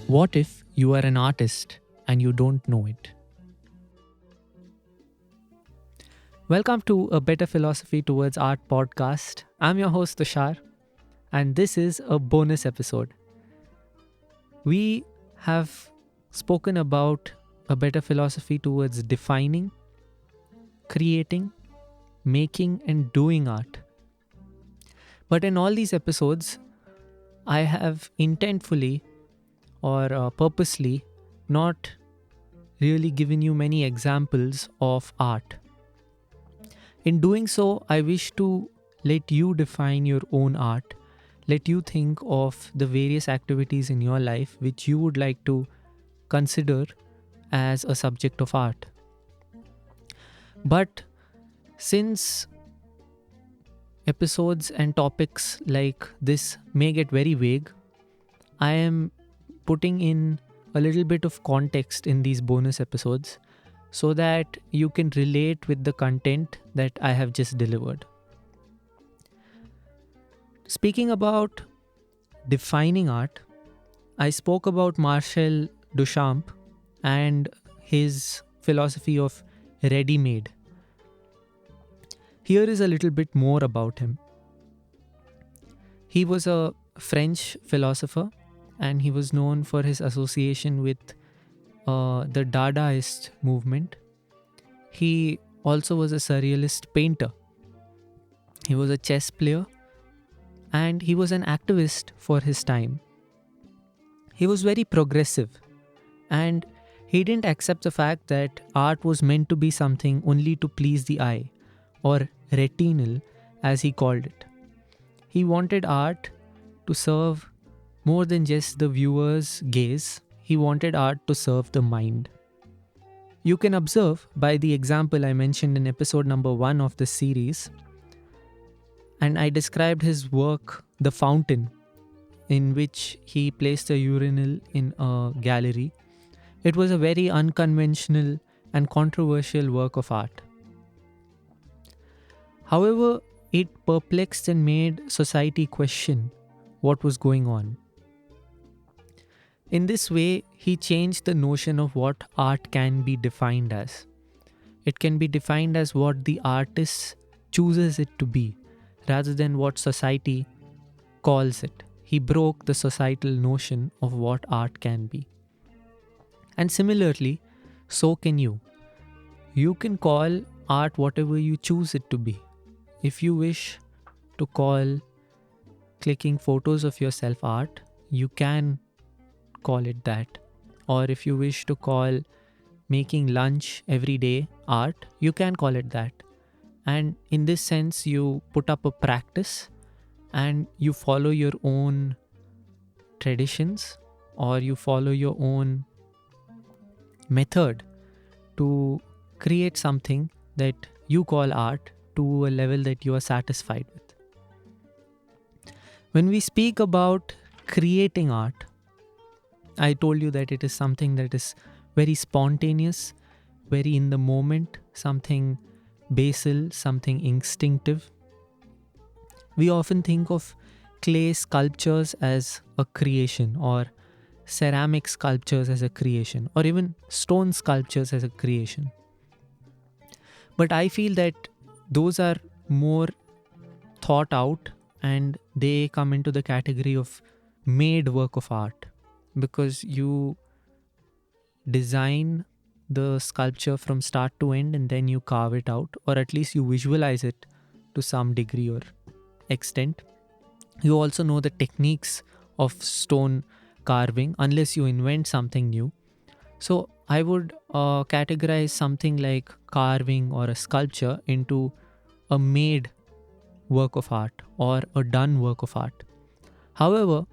What if you are an artist and you don't know it? Welcome to a Better Philosophy Towards Art podcast. I'm your host, Tushar, and this is a bonus episode. We have spoken about a better philosophy towards defining, creating, making, and doing art. But in all these episodes, I have intentfully or purposely not really given you many examples of art. In doing so, I wish to let you define your own art, let you think of the various activities in your life which you would like to consider as a subject of art. But since episodes and topics like this may get very vague, I am putting in a little bit of context in these bonus episodes so that you can relate with the content that I have just delivered. Speaking about defining art, I spoke about Marcel Duchamp and his philosophy of ready-made. Here is a little bit more about him. He was a French philosopher and he was known for his association with the Dadaist movement. He also was a surrealist painter. He was a chess player and he was an activist for his time. He was very progressive and he didn't accept the fact that art was meant to be something only to please the eye, or retinal as he called it. He wanted art to serve more than just the viewer's gaze. He wanted art to serve the mind. You can observe by the example I mentioned in episode number 1 of this series, and I described his work, The Fountain, in which he placed a urinal in a gallery. It was a very unconventional and controversial work of art. However, it perplexed and made society question what was going on. In this way, he changed the notion of what art can be defined as. It can be defined as what the artist chooses it to be, rather than what society calls it. He broke the societal notion of what art can be. And similarly, so can you. You can call art whatever you choose it to be. If you wish to call clicking photos of yourself art, you can call it that. Or if you wish to call making lunch every day art, you can call it that. And in this sense, you put up a practice and you follow your own traditions or you follow your own method to create something that you call art to a level that you are satisfied with. When we speak about creating art, I told you that it is something that is very spontaneous, very in the moment, something basal, something instinctive. We often think of clay sculptures as a creation, or ceramic sculptures as a creation, or even stone sculptures as a creation. But I feel that those are more thought out and they come into the category of made work of art, because you design the sculpture from start to end and then you carve it out, or at least you visualize it to some degree or extent. You also know the techniques of stone carving unless you invent something new. So I would categorize something like carving or a sculpture into a made work of art or a done work of art. However,